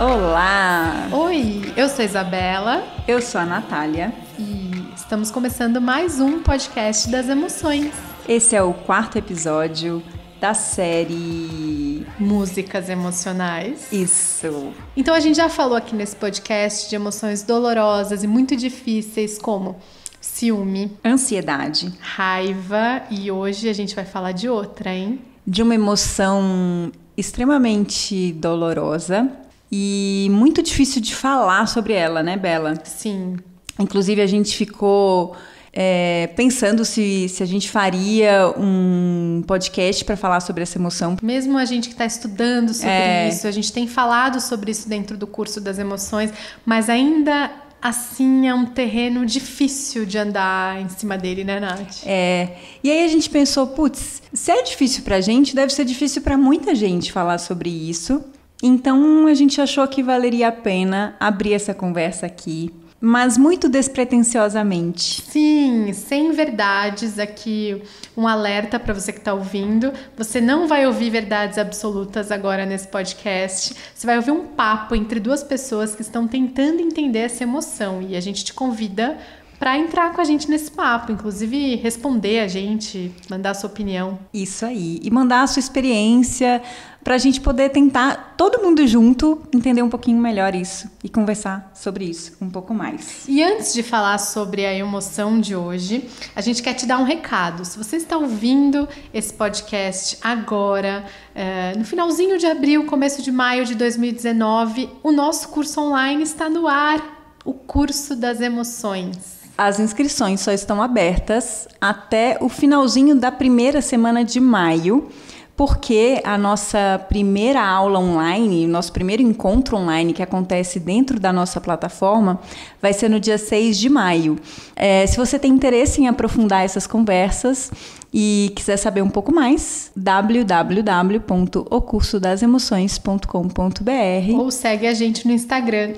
Olá! Oi, eu sou a Isabela. Eu sou a Natália. E estamos começando mais um podcast das emoções. Esse é o 4º episódio da série Músicas Emocionais. Isso! Então a gente já falou aqui nesse podcast de emoções dolorosas e muito difíceis como ciúme, ansiedade, raiva, e hoje a gente vai falar de outra, hein? De uma emoção extremamente dolorosa e muito difícil de falar sobre ela, né, Bela? Sim. Inclusive a gente ficou pensando se a gente faria um podcast para falar sobre essa emoção. Mesmo a gente que está estudando sobre isso, a gente tem falado sobre isso dentro do curso das emoções, mas ainda assim é um terreno difícil de andar em cima dele, né, Nath? E aí a gente pensou, putz, se é difícil pra gente, deve ser difícil pra muita gente falar sobre isso. Então a gente achou que valeria a pena abrir essa conversa aqui, mas muito despretensiosamente. Sim, sem verdades. Aqui um alerta para você que está ouvindo. Você não vai ouvir verdades absolutas agora nesse podcast. Você vai ouvir um papo entre duas pessoas que estão tentando entender essa emoção. E a gente te convida para entrar com a gente nesse papo, inclusive responder a gente, mandar a sua opinião. Isso aí, e mandar a sua experiência para a gente poder tentar, todo mundo junto, entender um pouquinho melhor isso e conversar sobre isso um pouco mais. E antes de falar sobre a emoção de hoje, a gente quer te dar um recado. Se você está ouvindo esse podcast agora, no finalzinho de abril, começo de maio de 2019, o nosso curso online está no ar, o Curso das Emoções. As inscrições só estão abertas até o finalzinho da primeira semana de maio, porque a nossa primeira aula online, o nosso primeiro encontro online que acontece dentro da nossa plataforma, vai ser no dia 6 de maio. Se você tem interesse em aprofundar essas conversas e quiser saber um pouco mais, www.ocursodasemoções.com.br ou segue a gente no Instagram,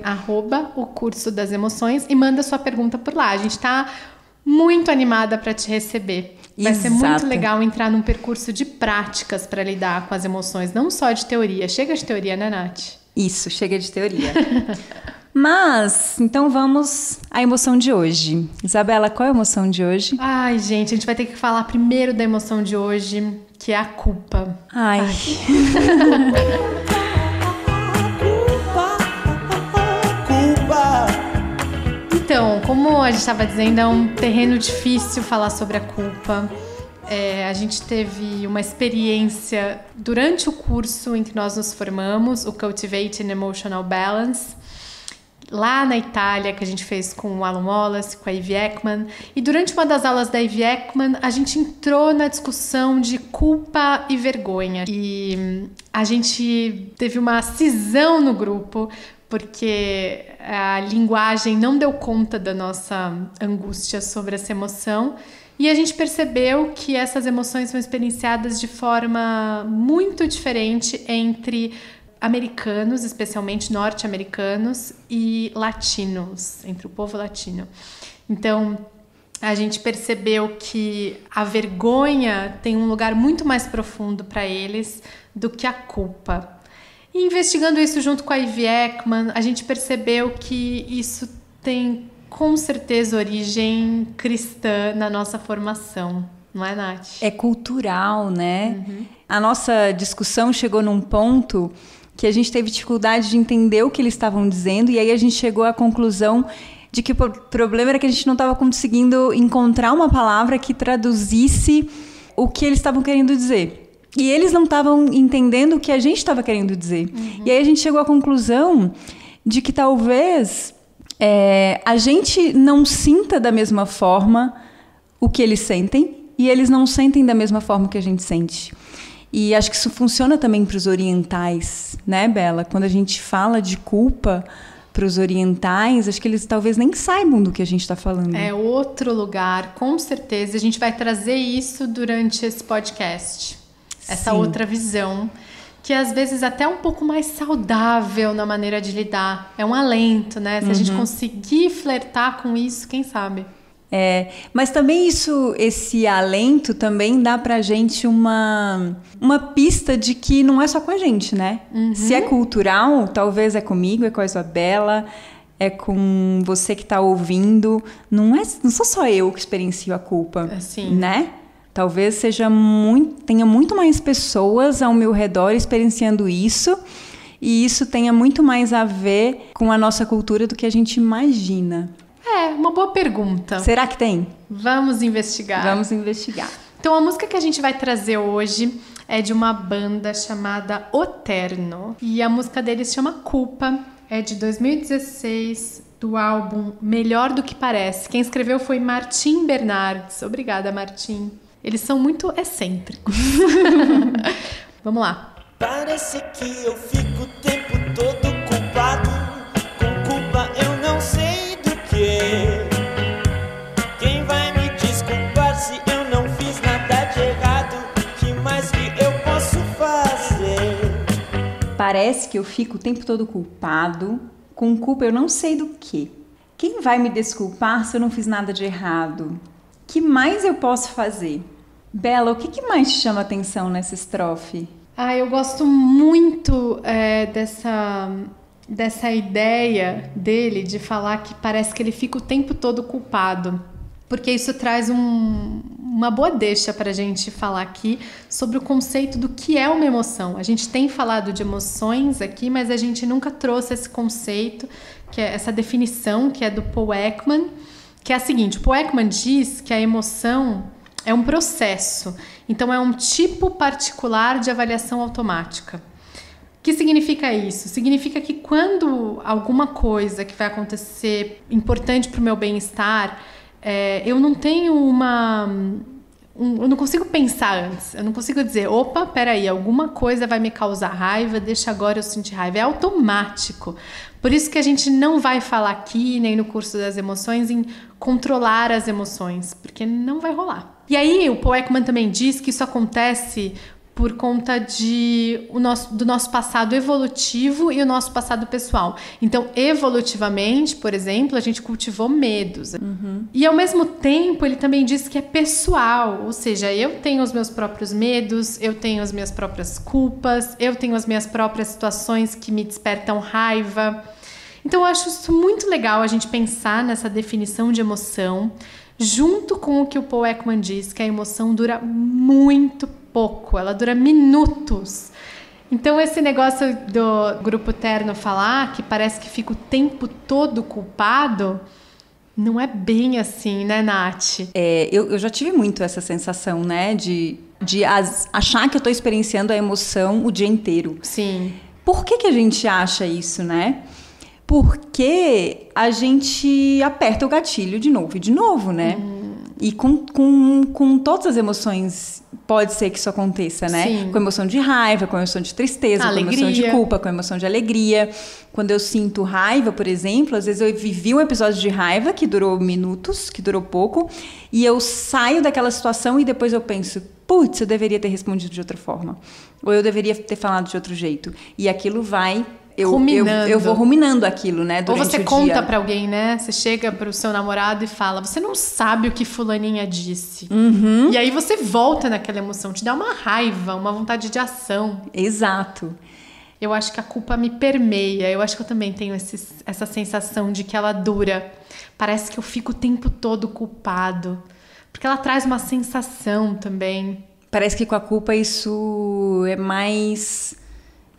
@ocursodasemoções, e manda sua pergunta por lá. A gente tá muito animada para te receber. Vai ser muito legal entrar num percurso de práticas para lidar com as emoções, não só de teoria. Chega de teoria, né, Nath? Isso, chega de teoria. Mas, então vamos à emoção de hoje. Isabela, qual é a emoção de hoje? Ai, gente, a gente vai ter que falar primeiro da emoção de hoje, que é a culpa. Ai. Então, como a gente estava dizendo, é um terreno difícil falar sobre a culpa. A gente teve uma experiência durante o curso em que nós nos formamos, o Cultivating Emotional Balance, lá na Itália, que a gente fez com o Alan Wallace, com a Ivy Ekman. E durante uma das aulas da Ivy Ekman, a gente entrou na discussão de culpa e vergonha. E a gente teve uma cisão no grupo, porque a linguagem não deu conta da nossa angústia sobre essa emoção. E a gente percebeu que essas emoções são experienciadas de forma muito diferente entre americanos, especialmente norte-americanos, e latinos, entre o povo latino. Então, a gente percebeu que a vergonha tem um lugar muito mais profundo para eles do que a culpa. E investigando isso junto com a Ivy Ekman, a gente percebeu que isso tem com certeza origem cristã na nossa formação, não é, Nath? É cultural, né? Uhum. A nossa discussão chegou num ponto que a gente teve dificuldade de entender o que eles estavam dizendo, e aí a gente chegou à conclusão de que o problema era que a gente não estava conseguindo encontrar uma palavra que traduzisse o que eles estavam querendo dizer. E eles não estavam entendendo o que a gente estava querendo dizer. Uhum. E aí a gente chegou à conclusão de que talvez a gente não sinta da mesma forma o que eles sentem, e eles não sentem da mesma forma que a gente sente. E acho que isso funciona também para os orientais, né, Bela? Quando a gente fala de culpa para os orientais, acho que eles talvez nem saibam do que a gente está falando. É outro lugar, com certeza. A gente vai trazer isso durante esse podcast. Essa Sim. outra visão, que às vezes até é um pouco mais saudável na maneira de lidar. É um alento, né? Se a gente conseguir flertar com isso, quem sabe? Mas também esse alento também dá pra gente uma pista de que não é só com a gente, né? Se é cultural, talvez é comigo, é com a Isabela, é com você que tá ouvindo. Não sou só eu que experiencio a culpa, né? Talvez tenha muito mais pessoas ao meu redor experienciando isso, e isso tenha muito mais a ver com a nossa cultura do que a gente imagina. Uma boa pergunta. Será que tem? Vamos investigar. Vamos investigar. Então, a música que a gente vai trazer hoje é de uma banda chamada O Terno. E a música deles se chama Culpa. É de 2016, do álbum Melhor do que Parece. Quem escreveu foi Martim Bernardes. Obrigada, Martim. Eles são muito excêntricos. Vamos lá. Parece que eu fico o tempo todo culpado. Com culpa eu não sei do que. Quem vai me desculpar se eu não fiz nada de errado? Que mais que eu posso fazer? Parece que eu fico o tempo todo culpado. Com culpa eu não sei do que. Quem vai me desculpar se eu não fiz nada de errado? Que mais eu posso fazer? Bela, o que mais te chama atenção nessa estrofe? Eu gosto muito dessa ideia dele de falar que parece que ele fica o tempo todo culpado. Porque isso traz uma boa deixa para a gente falar aqui sobre o conceito do que é uma emoção. A gente tem falado de emoções aqui, mas a gente nunca trouxe esse conceito, que é essa definição que é do Paul Ekman, que é a seguinte: o Paul Ekman diz que a emoção é um processo, então é um tipo particular de avaliação automática. O que significa isso? Significa que quando alguma coisa que vai acontecer importante para o meu bem-estar, eu não tenho eu não consigo pensar antes, eu não consigo dizer, opa, peraí, alguma coisa vai me causar raiva, deixa agora eu sentir raiva. É automático. Por isso que a gente não vai falar aqui, nem no curso das emoções, em controlar as emoções, porque não vai rolar. E aí o Paul Ekman também diz que isso acontece por conta do nosso passado evolutivo e o nosso passado pessoal. Então, evolutivamente, por exemplo, a gente cultivou medos. E, ao mesmo tempo, ele também diz que é pessoal. Ou seja, eu tenho os meus próprios medos, eu tenho as minhas próprias culpas, eu tenho as minhas próprias situações que me despertam raiva. Então, eu acho isso muito legal, a gente pensar nessa definição de emoção, junto com o que o Paul Ekman diz, que a emoção dura muito pouco, ela dura minutos. Então esse negócio do Grupo Terno falar que parece que fica o tempo todo culpado, não é bem assim, né, Nath? Eu já tive muito essa sensação, né, de achar que eu estou experienciando a emoção o dia inteiro. Sim. Por que a gente acha isso, né? Porque a gente aperta o gatilho de novo e de novo, né? E com todas as emoções pode ser que isso aconteça, né? Sim. Com emoção de raiva, com emoção de tristeza, com emoção de culpa, com emoção de alegria. Quando eu sinto raiva, por exemplo, às vezes eu vivi um episódio de raiva que durou minutos, que durou pouco, e eu saio daquela situação e depois eu penso, putz, eu deveria ter respondido de outra forma. Ou eu deveria ter falado de outro jeito. E aquilo vai... Eu vou ruminando aquilo, né, durante o dia. Ou você conta pra alguém, né? Você chega pro seu namorado e fala, você não sabe o que fulaninha disse. E aí você volta naquela emoção, te dá uma raiva, uma vontade de ação. Exato. Eu acho que a culpa me permeia. Eu acho que eu também tenho essa sensação de que ela dura. Parece que eu fico o tempo todo culpado. Porque ela traz uma sensação também. Parece que com a culpa isso é mais...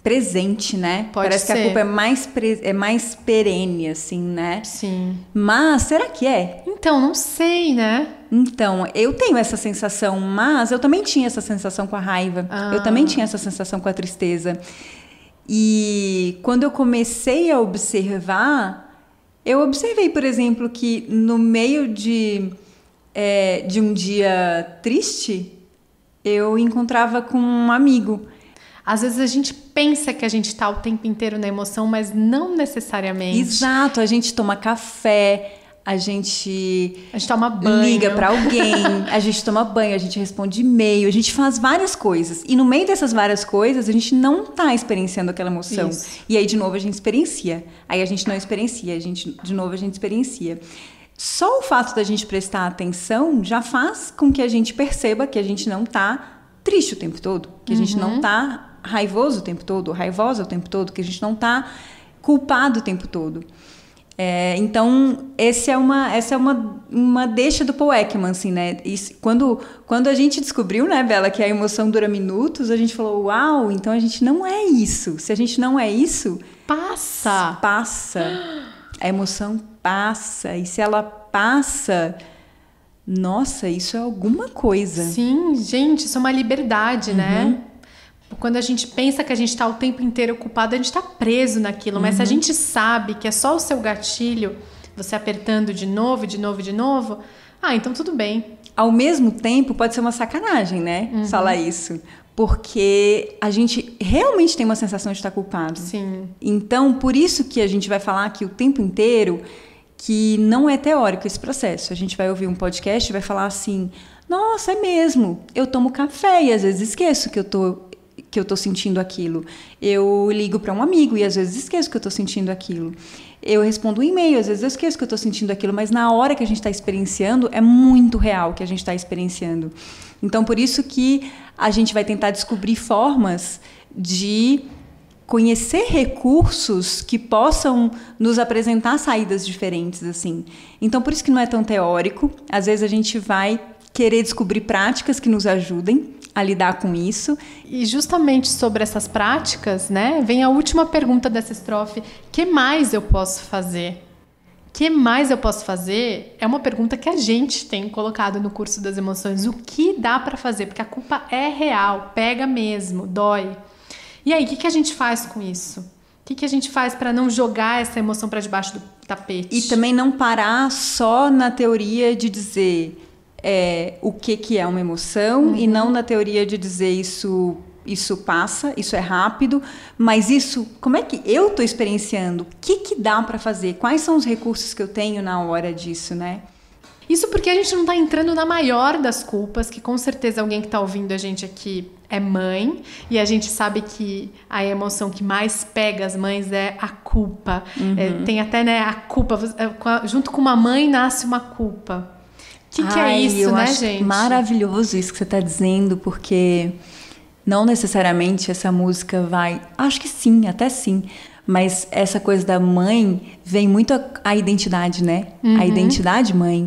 presente, né? Parece que a culpa é mais perene, assim, né? Sim. Mas, será que é? Então, não sei, né? Então, eu tenho essa sensação, mas eu também tinha essa sensação com a raiva. Eu também tinha essa sensação com a tristeza. E quando eu comecei a observar, eu observei, por exemplo, que no meio de um dia triste, eu encontrava com um amigo. Às vezes a gente pensa que a gente está o tempo inteiro na emoção, mas não necessariamente. Exato, a gente toma café, a gente toma banho, liga para alguém, a gente toma banho, a gente responde e-mail, a gente faz várias coisas. E no meio dessas várias coisas, a gente não está experienciando aquela emoção. Isso. E aí, de novo, a gente experiencia. Aí a gente não experiencia, de novo a gente experiencia. Só o fato da gente prestar atenção já faz com que a gente perceba que a gente não tá triste o tempo todo, que a gente não tá raivoso o tempo todo, raivosa o tempo todo, que a gente não tá culpado o tempo todo. Então, essa é uma deixa do Paul Ekman, assim, né? Quando a gente descobriu, né, Bela, que a emoção dura minutos, a gente falou, uau, então a gente não é isso. Se a gente não é isso... Passa. A emoção passa. E se ela passa... Nossa, isso é alguma coisa. Sim, gente, isso é uma liberdade, né? Quando a gente pensa que a gente está o tempo inteiro ocupado, a gente está preso naquilo. Mas se a gente sabe que é só o seu gatilho, você apertando de novo, então tudo bem. Ao mesmo tempo, pode ser uma sacanagem, né? Falar isso. Porque a gente realmente tem uma sensação de estar culpado. Sim. Então, por isso que a gente vai falar aqui o tempo inteiro que não é teórico esse processo. A gente vai ouvir um podcast e vai falar assim, nossa, é mesmo, eu tomo café e às vezes esqueço que eu tô sentindo aquilo. Eu ligo para um amigo e às vezes esqueço que eu tô sentindo aquilo. Eu respondo um e-mail, às vezes eu esqueço que eu tô sentindo aquilo, mas na hora que a gente está experienciando, é muito real o que a gente está experienciando. Então, por isso que a gente vai tentar descobrir formas de conhecer recursos que possam nos apresentar saídas diferentes, assim. Então, por isso que não é tão teórico. Às vezes a gente vai querer descobrir práticas que nos ajudem a lidar com isso. E justamente sobre essas práticas, né, vem a última pergunta dessa estrofe. Que mais eu posso fazer? Que mais eu posso fazer? É uma pergunta que a gente tem colocado no curso das emoções. O que dá para fazer? Porque a culpa é real, pega mesmo, dói. E aí, o que a gente faz com isso? O que a gente faz para não jogar essa emoção para debaixo do tapete? E também não parar só na teoria de dizer o que é uma emoção e não na teoria de dizer isso passa, isso é rápido, mas isso, como é que eu estou experienciando? O que dá para fazer? Quais são os recursos que eu tenho na hora disso, né? Isso porque a gente não está entrando na maior das culpas, que com certeza alguém que está ouvindo a gente aqui é mãe, e a gente sabe que a emoção que mais pega as mães é a culpa. Tem até, né, a culpa, junto com uma mãe nasce uma culpa. O que é isso, né, gente? Maravilhoso isso que você está dizendo, porque não necessariamente essa música vai... Acho que sim, até sim. Mas essa coisa da mãe vem muito a identidade, né? A identidade mãe.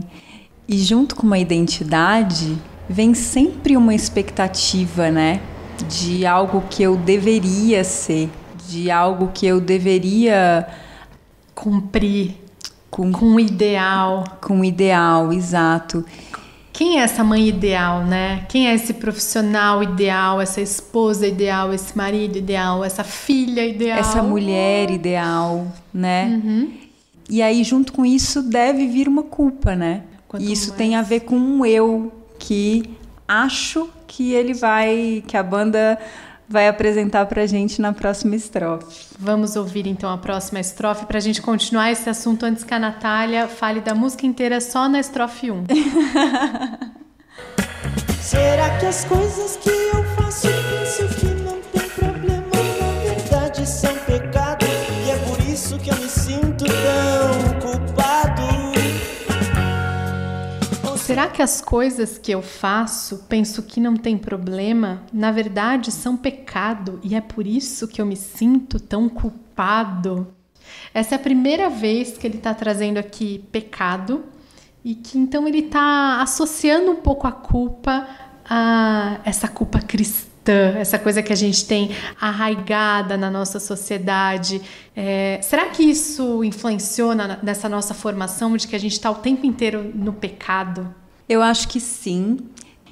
E junto com uma identidade, vem sempre uma expectativa, né? De algo que eu deveria ser. De algo que eu deveria... cumprir. Com um ideal. Com um ideal, exato. Quem é essa mãe ideal, né? Quem é esse profissional ideal, essa esposa ideal, esse marido ideal, essa filha ideal? Essa mulher ideal, né? E aí, junto com isso, deve vir uma culpa, né? E isso tem a ver com um eu que acho que que a banda vai apresentar pra gente na próxima estrofe. Vamos ouvir então a próxima estrofe pra gente continuar esse assunto antes que a Natália fale da música inteira só na estrofe 1. Será que as coisas que eu faço penso que não tem problema, na verdade são pecado, e é por isso que eu me sinto tão culpado? Será que as coisas que eu faço, penso que não tem problema, na verdade são pecado e é por isso que eu me sinto tão culpado? Essa é a primeira vez que ele está trazendo aqui pecado e que então ele está associando um pouco a culpa a essa culpa cristã, essa coisa que a gente tem arraigada na nossa sociedade. Será que isso influenciou nessa nossa formação de que a gente está o tempo inteiro no pecado? Eu acho que sim.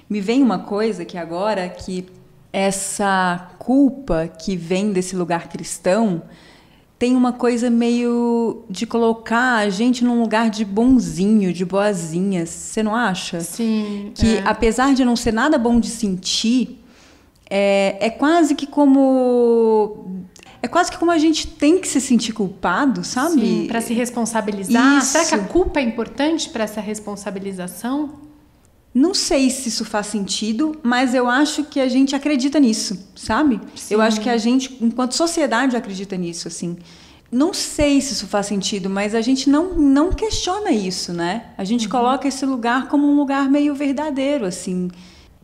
Me vem uma coisa que agora, que essa culpa que vem desse lugar cristão tem uma coisa meio de colocar a gente num lugar de bonzinho, de boazinha. Você não acha? Sim. Que apesar de não ser nada bom de sentir, é quase que como... É quase que como a gente tem que se sentir culpado, sabe? Sim, para se responsabilizar. Isso. Será que a culpa é importante para essa responsabilização? Não sei se isso faz sentido, mas eu acho que a gente acredita nisso, sabe? Sim. Eu acho que a gente, enquanto sociedade, acredita nisso, assim. Não sei se isso faz sentido, mas a gente não questiona isso, né? A gente coloca esse lugar como um lugar meio verdadeiro, assim,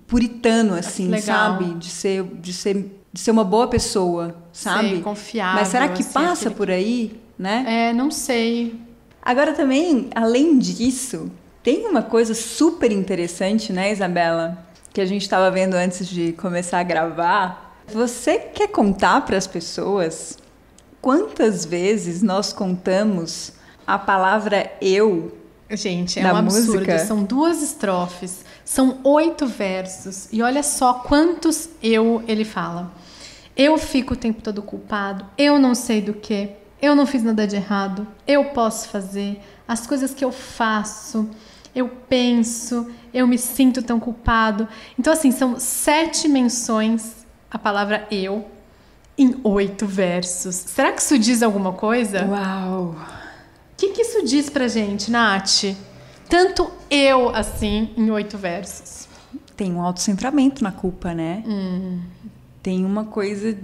puritano, assim, sabe? De ser uma boa pessoa, sabe? Ser confiável. Mas será que assim, passa por aí, né? Não sei. Agora também, além disso, tem uma coisa super interessante, né, Isabela? Que a gente estava vendo antes de começar a gravar. Você quer contar para as pessoas quantas vezes nós contamos a palavra eu? Gente, é da um absurdo. música? São 2 estrofes, são 8 versos. E olha só quantos ele fala. Eu fico o tempo todo culpado, eu não sei do que, eu não fiz nada de errado, eu posso fazer, as coisas que eu faço, eu penso, eu me sinto tão culpado. Então, assim, são 7 menções a palavra eu em 8 versos. Será que isso diz alguma coisa? Uau! O que isso diz pra gente, Nath? Tanto eu, assim, em 8 versos. Tem um autocentramento na culpa, né? Tem uma coisa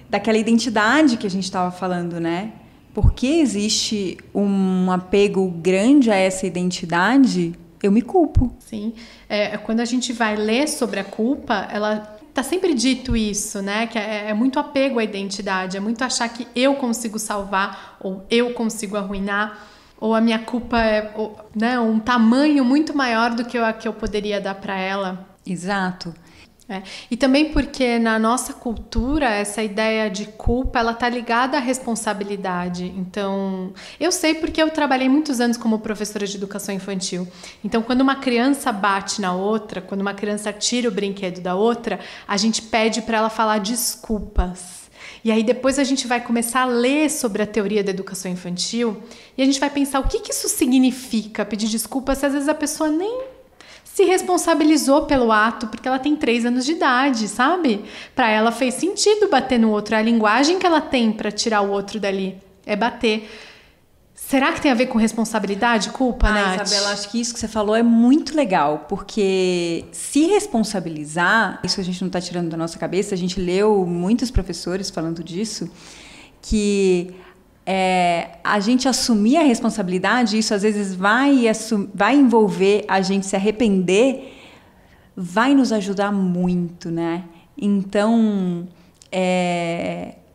daquela identidade que a gente estava falando, né? Porque existe um apego grande a essa identidade, eu me culpo. Sim. Quando a gente vai ler sobre a culpa, ela tá sempre dito isso, né? Que é muito apego à identidade, é muito achar que eu consigo salvar, ou eu consigo arruinar, ou a minha culpa é, né, um tamanho muito maior do que eu poderia dar para ela. Exato. E também porque na nossa cultura essa ideia de culpa ela tá ligada à responsabilidade. Então, eu sei porque eu trabalhei muitos anos como professora de educação infantil. Então, quando uma criança bate na outra, quando uma criança tira o brinquedo da outra, a gente pede para ela falar desculpas. E aí depois a gente vai começar a ler sobre a teoria da educação infantil e a gente vai pensar o que isso significa, pedir desculpas, se às vezes a pessoa nem se responsabilizou pelo ato, porque ela tem 3 anos de idade, sabe? Para ela fez sentido bater no outro. É a linguagem que ela tem para tirar o outro dali. É bater. Será que tem a ver com responsabilidade, culpa, Nath? Isabela, acho que isso que você falou é muito legal, porque se responsabilizar, isso a gente não está tirando da nossa cabeça, a gente leu muitos professores falando disso, que a gente assumir a responsabilidade, isso às vezes vai envolver a gente se arrepender, vai nos ajudar muito, né? Então,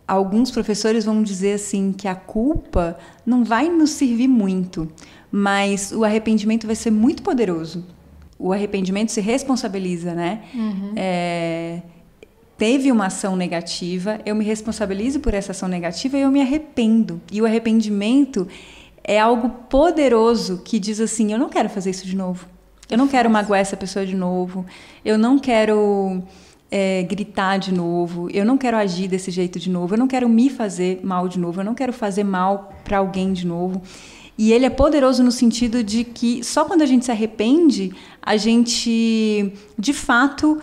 alguns professores vão dizer assim que a culpa não vai nos servir muito, mas o arrependimento vai ser muito poderoso. O arrependimento se responsabiliza, né? Teve uma ação negativa, eu me responsabilizo por essa ação negativa e eu me arrependo. E o arrependimento é algo poderoso que diz assim, eu não quero fazer isso de novo. Eu não quero magoar essa pessoa de novo. Eu não quero gritar de novo. Eu não quero agir desse jeito de novo. Eu não quero me fazer mal de novo. Eu não quero fazer mal para alguém de novo. E ele é poderoso no sentido de que só quando a gente se arrepende, a gente, de fato,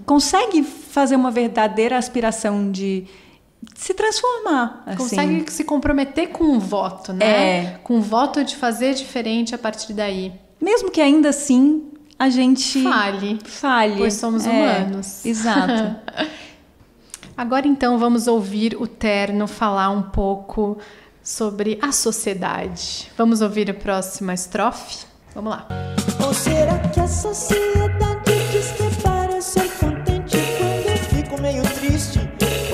consegue fazer uma verdadeira aspiração de se transformar. Assim. Consegue se comprometer com um voto, né? Com um voto de fazer diferente a partir daí. Mesmo que ainda assim a gente falhe. Pois somos humanos. Exato. Agora então vamos ouvir o Terno falar um pouco sobre a sociedade. Vamos ouvir a próxima estrofe? Vamos lá. Ou será que a sociedade diz que é para ser contente quando eu fico meio triste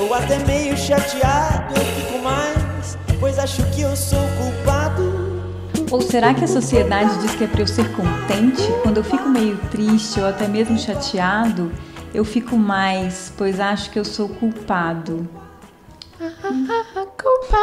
ou até meio chateado? Eu fico mais, pois acho que eu sou culpado. Ou será que a sociedade diz que é para eu ser contente quando eu fico meio triste ou até mesmo chateado? Eu fico mais, pois acho que eu sou culpado. Culpa.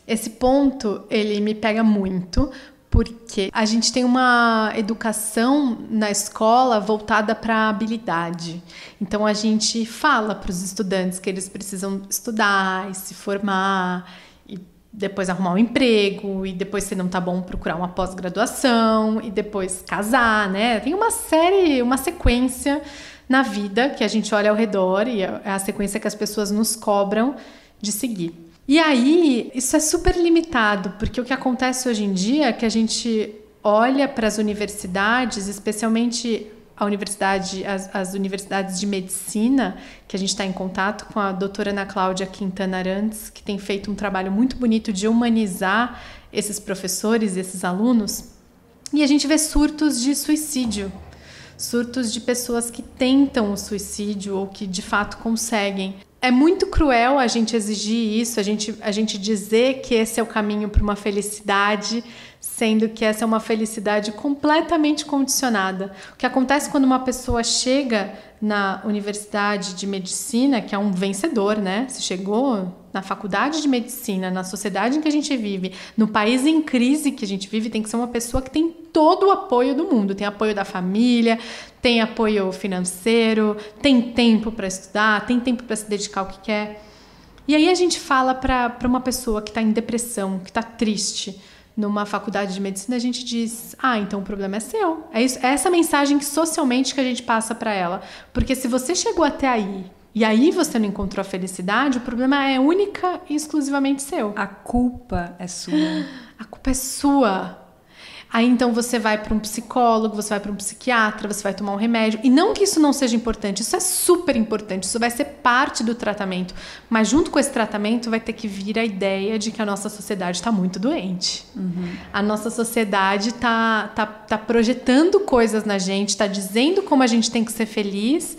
Esse ponto, ele me pega muito, porque a gente tem uma educação na escola voltada para a habilidade. Então, a gente fala para os estudantes que eles precisam estudar e se formar, e depois arrumar um emprego, e depois, se não tá bom, procurar uma pós-graduação, e depois casar, né? Tem uma sequência na vida que a gente olha ao redor, e é a sequência que as pessoas nos cobram de seguir. E aí, isso é super limitado, porque o que acontece hoje em dia é que a gente olha para as universidades, especialmente as universidades de medicina, que a gente está em contato com a doutora Ana Cláudia Quintana Arantes, que tem feito um trabalho muito bonito de humanizar esses professores, esses alunos, e a gente vê surtos de suicídio, surtos de pessoas que tentam o suicídio ou que de fato conseguem. É muito cruel a gente exigir isso, a gente dizer que esse é o caminho para uma felicidade, sendo que essa é uma felicidade completamente condicionada. O que acontece quando uma pessoa chega na universidade de medicina, que é um vencedor, né? Se chegou na faculdade de medicina, na sociedade em que a gente vive, no país em crise que a gente vive, tem que ser uma pessoa que tem todo o apoio do mundo. Tem apoio da família, tem apoio financeiro, tem tempo para estudar, tem tempo para se dedicar ao que quer. E aí a gente fala para uma pessoa que está em depressão, que está triste, numa faculdade de medicina, a gente diz, então o problema é seu. É essa mensagem que socialmente que a gente passa para ela. Porque se você chegou até aí, e aí você não encontrou a felicidade, o problema é única e exclusivamente seu. A culpa é sua. A culpa é sua. Aí então você vai para um psicólogo, você vai para um psiquiatra, você vai tomar um remédio. E não que isso não seja importante, isso é super importante, isso vai ser parte do tratamento. Mas junto com esse tratamento vai ter que vir a ideia de que a nossa sociedade está muito doente. Uhum. A nossa sociedade tá projetando coisas na gente, está dizendo como a gente tem que ser feliz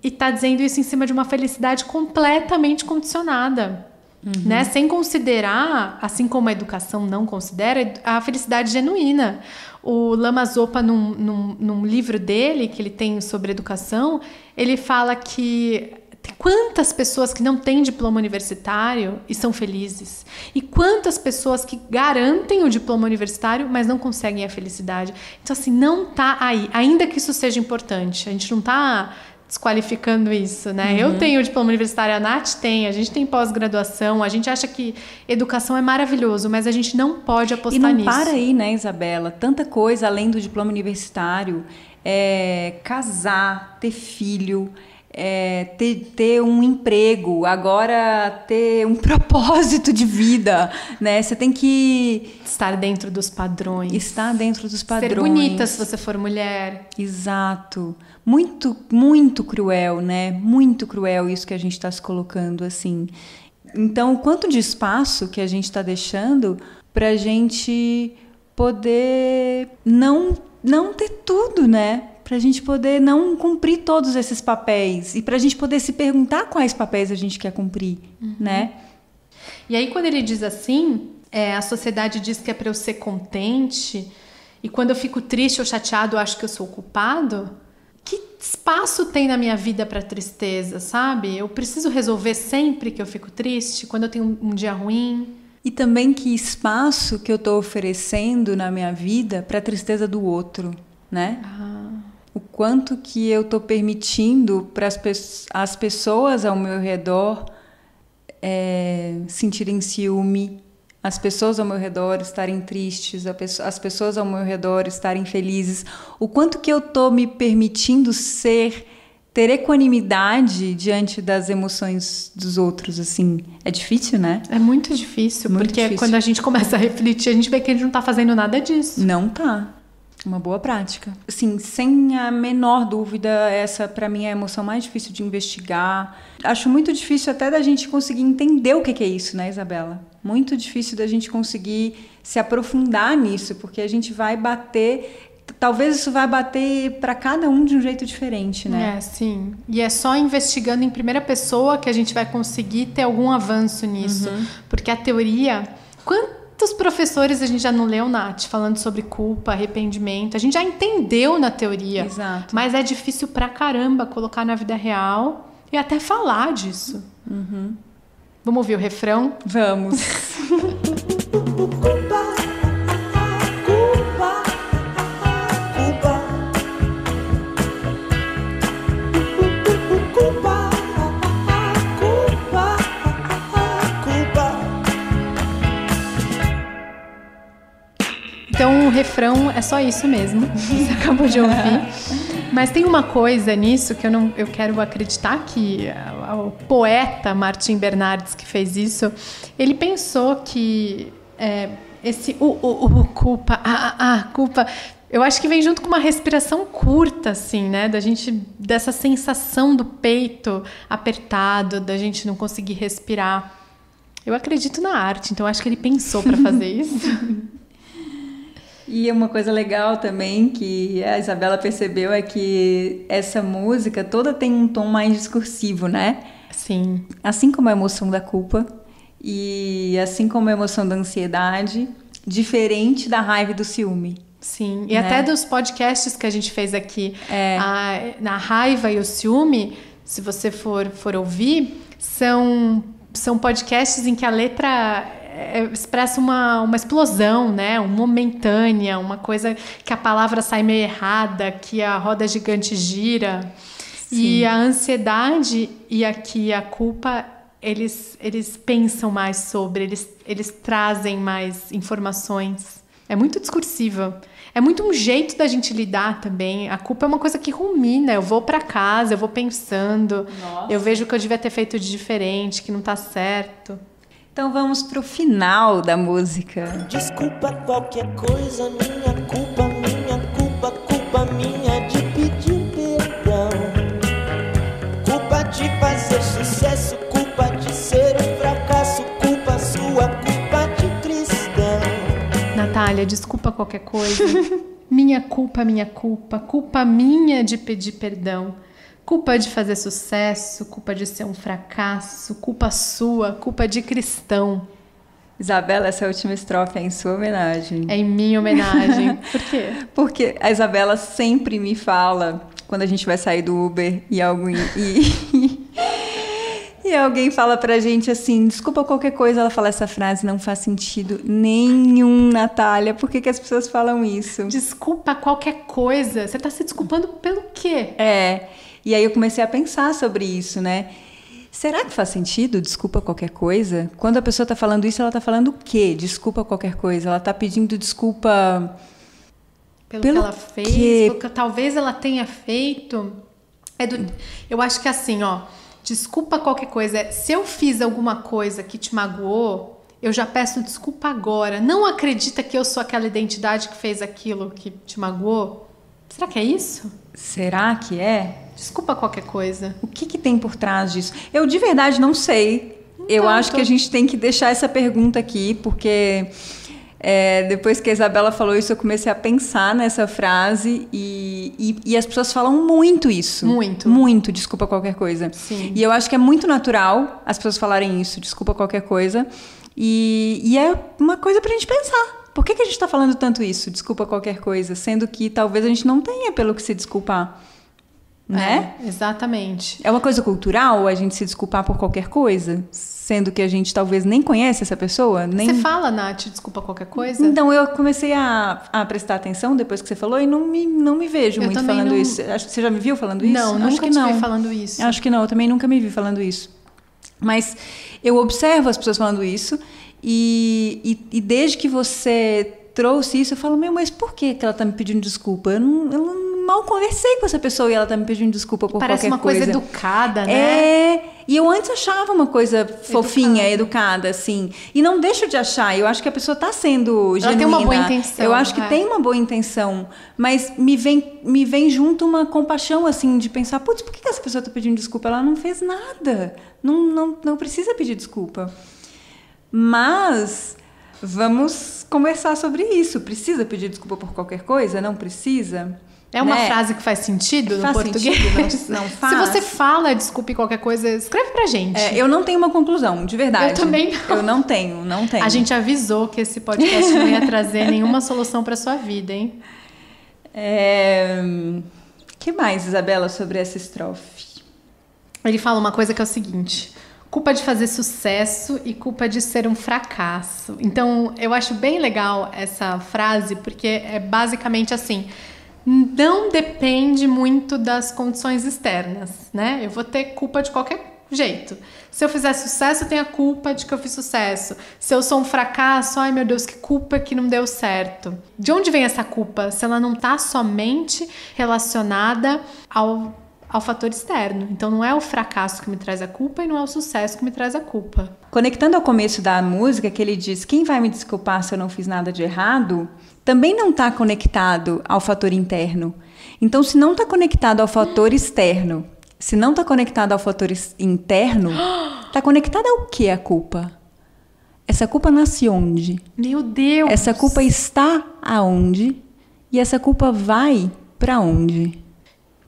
e está dizendo isso em cima de uma felicidade completamente condicionada. Uhum. Né? Sem considerar, assim como a educação não considera, a felicidade genuína. O Lama Zopa, num livro dele, que ele tem sobre educação, ele fala que tem quantas pessoas que não têm diploma universitário e são felizes. E quantas pessoas que garantem o diploma universitário, mas não conseguem a felicidade. Então, assim, não tá aí. Ainda que isso seja importante, a gente não tá desqualificando isso, né? Uhum. Eu tenho o diploma universitário, a Nath tem, a gente tem pós-graduação, a gente acha que educação é maravilhoso, mas a gente não pode apostar nisso. E não para aí, né, Isabela? Tanta coisa além do diploma universitário, casar, ter filho, ter um emprego, agora ter um propósito de vida, né? Você tem que estar dentro dos padrões. Estar dentro dos padrões. Ser bonita se você for mulher. Exato. Muito, muito cruel, né? Muito cruel isso que a gente está se colocando, assim. Então, o quanto de espaço que a gente está deixando para a gente poder não ter tudo, né? Para a gente poder não cumprir todos esses papéis e para a gente poder se perguntar quais papéis a gente quer cumprir, né? E aí, quando ele diz assim, a sociedade diz que é para eu ser contente e quando eu fico triste ou chateado, eu acho que eu sou o culpado. Que espaço tem na minha vida para tristeza, sabe? Eu preciso resolver sempre que eu fico triste, quando eu tenho um dia ruim. E também que espaço que eu estou oferecendo na minha vida para a tristeza do outro, né? O quanto que eu estou permitindo para as pessoas ao meu redor sentirem ciúme, as pessoas ao meu redor estarem tristes, as pessoas ao meu redor estarem felizes. O quanto que eu estou me permitindo ter equanimidade diante das emoções dos outros, assim. É difícil, né? É muito difícil, muito porque difícil. Quando a gente começa a refletir, a gente vê que a gente não está fazendo nada disso. Não tá. Uma boa prática. Assim, sem a menor dúvida, essa para mim é a emoção mais difícil de investigar. Acho muito difícil até da gente conseguir entender o que é isso, né, Isabela? Muito difícil da gente conseguir se aprofundar nisso, porque a gente vai bater... Talvez isso vai bater para cada um de um jeito diferente, né? Sim. E é só investigando em primeira pessoa que a gente vai conseguir ter algum avanço nisso. Uhum. Porque a teoria... Quantos professores a gente já não leu, Nath, falando sobre culpa, arrependimento? A gente já entendeu na teoria. Exato. Mas é difícil pra caramba colocar na vida real e até falar disso. Uhum. Vamos ouvir o refrão? Vamos. Então o refrão é só isso mesmo, você acabou de ouvir. Mas tem uma coisa nisso que eu quero acreditar que o poeta Martim Bernardes, que fez isso, ele pensou que culpa Eu acho que vem junto com uma respiração curta, assim, né? Dessa sensação do peito apertado, da gente não conseguir respirar. Eu acredito na arte, então acho que ele pensou para fazer isso. E uma coisa legal também que a Isabela percebeu é que essa música toda tem um tom mais discursivo, né? Sim. Assim como a emoção da culpa e assim como a emoção da ansiedade, diferente da raiva e do ciúme. Sim, e até dos podcasts que a gente fez aqui, na raiva e o ciúme, se você for ouvir, são podcasts em que a letra expressa uma explosão, né? Momentânea, uma coisa que a palavra sai meio errada, que a roda gigante gira. Sim. E a ansiedade e aqui a culpa, eles pensam mais sobre, eles trazem mais informações. É muito discursiva. É muito um jeito da gente lidar também. A culpa é uma coisa que rumina. Eu vou pra casa, eu vou pensando. Nossa. Eu vejo o que eu devia ter feito de diferente, que não tá certo. Então vamos pro final da música. Desculpa qualquer coisa, minha culpa minha de pedir perdão. Culpa de fazer sucesso, culpa de ser um fracasso, culpa sua, culpa de cristão. Natália, desculpa qualquer coisa. Minha culpa minha de pedir perdão. Culpa de fazer sucesso, culpa de ser um fracasso, culpa sua, culpa de cristão. Isabela, essa última estrofe é em sua homenagem. É em minha homenagem. Por quê? Porque a Isabela sempre me fala, quando a gente vai sair do Uber e alguém fala pra gente assim, desculpa qualquer coisa, ela fala essa frase, não faz sentido nenhum, Natália. Por que as pessoas falam isso? Desculpa qualquer coisa. Você tá se desculpando pelo quê? E aí eu comecei a pensar sobre isso, né? Será que faz sentido? Desculpa qualquer coisa? Quando a pessoa tá falando isso, ela tá falando o quê? Desculpa qualquer coisa. Ela tá pedindo desculpa pelo que ela fez, porque talvez ela tenha feito. Eu acho que assim, ó, desculpa qualquer coisa. Se eu fiz alguma coisa que te magoou, eu já peço desculpa agora. Não acredita que eu sou aquela identidade que fez aquilo que te magoou? Será que é isso? Será que é? Desculpa qualquer coisa. O que tem por trás disso? Eu de verdade não sei. Eu acho que a gente tem que deixar essa pergunta aqui, porque depois que a Isabela falou isso, eu comecei a pensar nessa frase e as pessoas falam muito isso. Muito, desculpa qualquer coisa. Sim. E eu acho que é muito natural as pessoas falarem isso, desculpa qualquer coisa. E é uma coisa pra gente pensar. Por que a gente tá falando tanto isso, desculpa qualquer coisa, sendo que talvez a gente não tenha pelo que se desculpar? Né? Exatamente. É uma coisa cultural a gente se desculpar por qualquer coisa, sendo que a gente talvez nem conhece essa pessoa. Você fala, Nath, desculpa qualquer coisa? Então, eu comecei a prestar atenção depois que você falou e não me vejo muito falando isso. Acho que você já me viu falando isso? Não, nunca te vi falando isso. Acho que não, eu também nunca me vi falando isso. Mas eu observo as pessoas falando isso e desde que você trouxe isso, eu falo, mas por que ela tá me pedindo desculpa? Eu não mal conversei com essa pessoa e ela tá me pedindo desculpa por Parece qualquer coisa. Parece uma coisa educada, né? E eu antes achava uma coisa fofinha, educada, assim. E não deixo de achar. Eu acho que a pessoa tá sendo genuína. Ela tem uma boa intenção. Eu acho que tem uma boa intenção. Mas me vem junto uma compaixão, assim, de pensar, putz, por que essa pessoa tá pedindo desculpa? Ela não fez nada. Não precisa pedir desculpa. Mas vamos conversar sobre isso. Precisa pedir desculpa por qualquer coisa? Não precisa? É uma frase que faz sentido no português? Sentido, não faz. Se você fala desculpe qualquer coisa, escreve pra gente. Eu não tenho uma conclusão, de verdade. Eu também não. Eu não tenho. A gente avisou que esse podcast não ia trazer nenhuma solução pra sua vida, hein? Que mais, Isabela, sobre essa estrofe? Ele fala uma coisa que é o seguinte: culpa de fazer sucesso e culpa de ser um fracasso. Então, eu acho bem legal essa frase, porque é basicamente assim: não depende muito das condições externas, né? Eu vou ter culpa de qualquer jeito. Se eu fizer sucesso, eu tenho a culpa de que eu fiz sucesso. Se eu sou um fracasso, ai meu Deus, que culpa que não deu certo. De onde vem essa culpa? Se ela não está somente relacionada ao fator externo. Então não é o fracasso que me traz a culpa e não é o sucesso que me traz a culpa. Conectando ao começo da música, que ele diz: quem vai me desculpar se eu não fiz nada de errado? Também não está conectado ao fator interno. Então, se não está conectado ao fator externo, se não está conectado ao fator interno, está conectado ao que a culpa? Essa culpa nasce onde? Meu Deus! Essa culpa está aonde? E essa culpa vai para onde?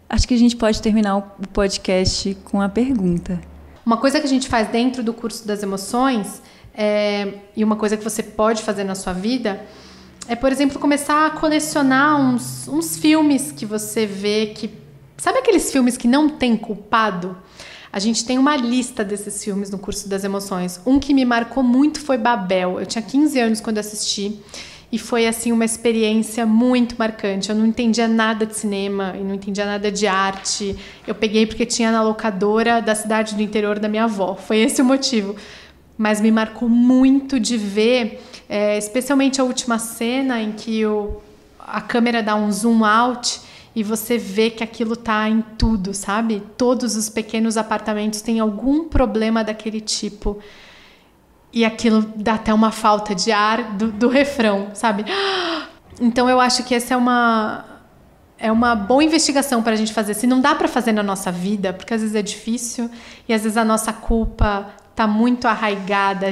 Acho que a gente pode terminar o podcast com a pergunta. Uma coisa que a gente faz dentro do curso das emoções, e uma coisa que você pode fazer na sua vida, é, por exemplo, começar a colecionar uns filmes que você vê que... Sabe aqueles filmes que não tem culpado? A gente tem uma lista desses filmes no curso das emoções. Um que me marcou muito foi Babel. Eu tinha 15 anos quando assisti. E foi, assim, uma experiência muito marcante. Eu não entendia nada de cinema e não entendia nada de arte. Eu peguei porque tinha na locadora da cidade do interior da minha avó. Foi esse o motivo. Mas me marcou muito de ver, especialmente a última cena em que a câmera dá um zoom out e você vê que aquilo tá em tudo, sabe? Todos os pequenos apartamentos têm algum problema daquele tipo. E aquilo dá até uma falta de ar do refrão, sabe? Então eu acho que essa é uma boa investigação para a gente fazer. Se não dá para fazer na nossa vida, porque às vezes é difícil e às vezes a nossa culpa está muito arraigada a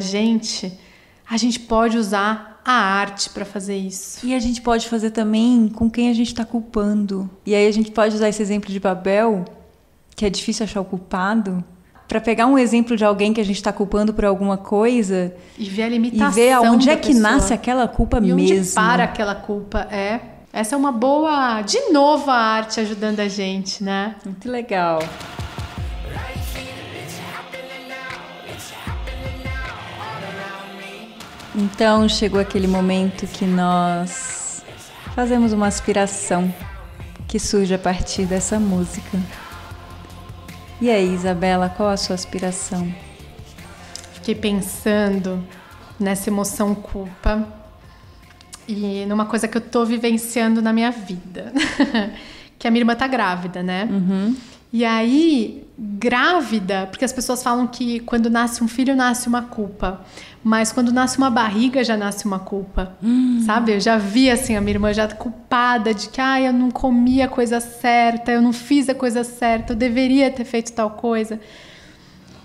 gente pode usar a arte para fazer isso. E a gente pode fazer também com quem a gente está culpando. E aí a gente pode usar esse exemplo de Babel, que é difícil achar o culpado, para pegar um exemplo de alguém que a gente está culpando por alguma coisa e ver a limitação, e ver aonde é que pessoa. Nasce aquela culpa e mesmo. Onde para aquela culpa. Essa é uma boa, de novo, a arte ajudando a gente, né? Muito legal. Então chegou aquele momento que nós fazemos uma aspiração que surge a partir dessa música. E aí, Isabela, qual a sua aspiração? Fiquei pensando nessa emoção culpa e numa coisa que eu tô vivenciando na minha vida. Que a minha irmã tá grávida, né? Uhum. E aí, grávida, porque as pessoas falam que quando nasce um filho, nasce uma culpa. Mas quando nasce uma barriga, já nasce uma culpa. Sabe? Eu já vi, assim, a minha irmã já culpada de que eu não comi a coisa certa, eu não fiz a coisa certa, eu deveria ter feito tal coisa.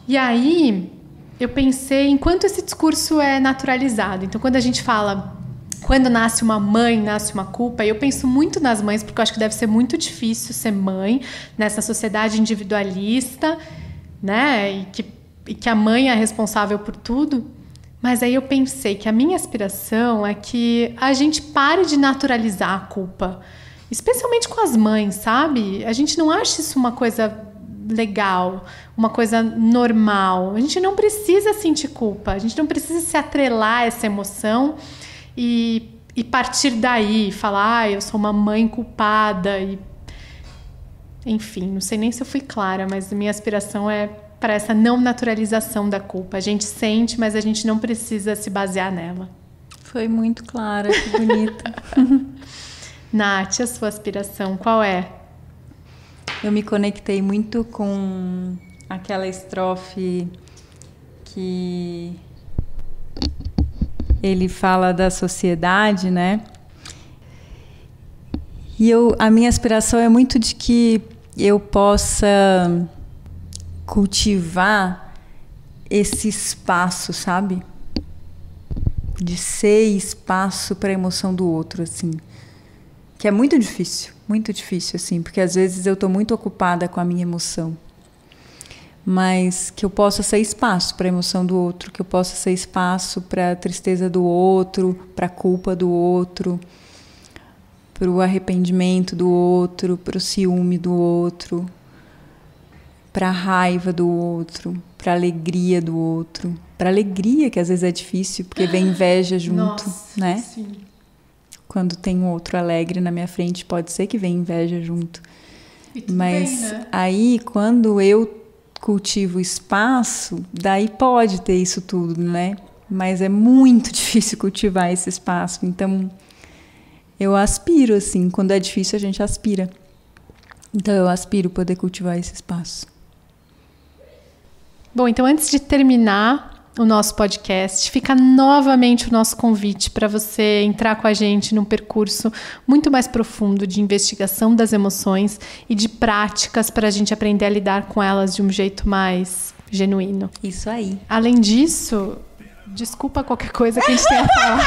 E aí, eu pensei em quanto esse discurso é naturalizado. Então, quando a gente fala, quando nasce uma mãe, nasce uma culpa, eu penso muito nas mães, porque eu acho que deve ser muito difícil ser mãe nessa sociedade individualista, né? E que a mãe é responsável por tudo. Mas aí eu pensei que a minha aspiração é que a gente pare de naturalizar a culpa, especialmente com as mães, sabe? A gente não acha isso uma coisa legal, uma coisa normal. A gente não precisa sentir culpa, a gente não precisa se atrelar a essa emoção e partir daí, falar, eu sou uma mãe culpada. Enfim, não sei nem se eu fui clara, mas a minha aspiração é para essa não naturalização da culpa. A gente sente, mas a gente não precisa se basear nela. Foi muito clara, que bonita. Nath, a sua aspiração, qual é? Eu me conectei muito com aquela estrofe que ele fala da sociedade, né? E a minha aspiração é muito de que eu possa cultivar esse espaço, sabe? De ser espaço para a emoção do outro, assim. Que é muito difícil, assim, porque às vezes eu estou muito ocupada com a minha emoção. Mas que eu possa ser espaço para a emoção do outro, que eu possa ser espaço para a tristeza do outro, para a culpa do outro, para o arrependimento do outro, para o ciúme do outro, para a raiva do outro, para a alegria do outro. Para a alegria, que às vezes é difícil, porque vem inveja junto, Nossa, né? Sim. Quando tem um outro alegre na minha frente, pode ser que venha inveja junto. Mas bem, né? aí, quando eu cultivo espaço, daí pode ter isso tudo, né? Mas é muito difícil cultivar esse espaço. Então, eu aspiro, assim, quando é difícil, a gente aspira. Então eu aspiro poder cultivar esse espaço. Bom, então antes de terminar o nosso podcast, fica novamente o nosso convite para você entrar com a gente num percurso muito mais profundo de investigação das emoções e de práticas para a gente aprender a lidar com elas de um jeito mais genuíno. Isso aí. Além disso, desculpa qualquer coisa que a gente tenha falado.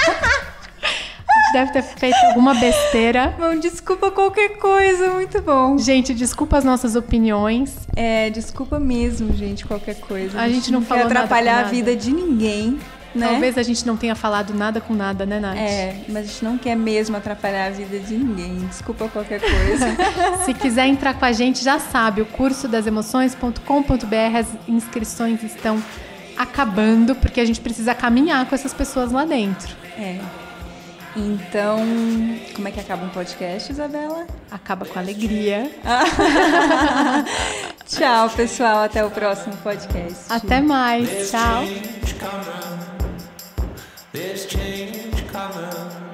A gente deve ter feito alguma besteira. Bom, desculpa qualquer coisa, muito bom. Gente, desculpa as nossas opiniões. Desculpa mesmo, gente, qualquer coisa. A gente não falou quer atrapalhar nada com a vida de ninguém, né? Talvez a gente não tenha falado nada com nada, né, Nath? Mas a gente não quer mesmo atrapalhar a vida de ninguém. Desculpa qualquer coisa. Se quiser entrar com a gente, já sabe, o curso das emoções.com.br, as inscrições estão acabando, porque a gente precisa caminhar com essas pessoas lá dentro. Então, como é que acaba um podcast, Isabela? Acaba com alegria. Tchau, pessoal. Até o próximo podcast. Até mais. Tchau. There's change coming.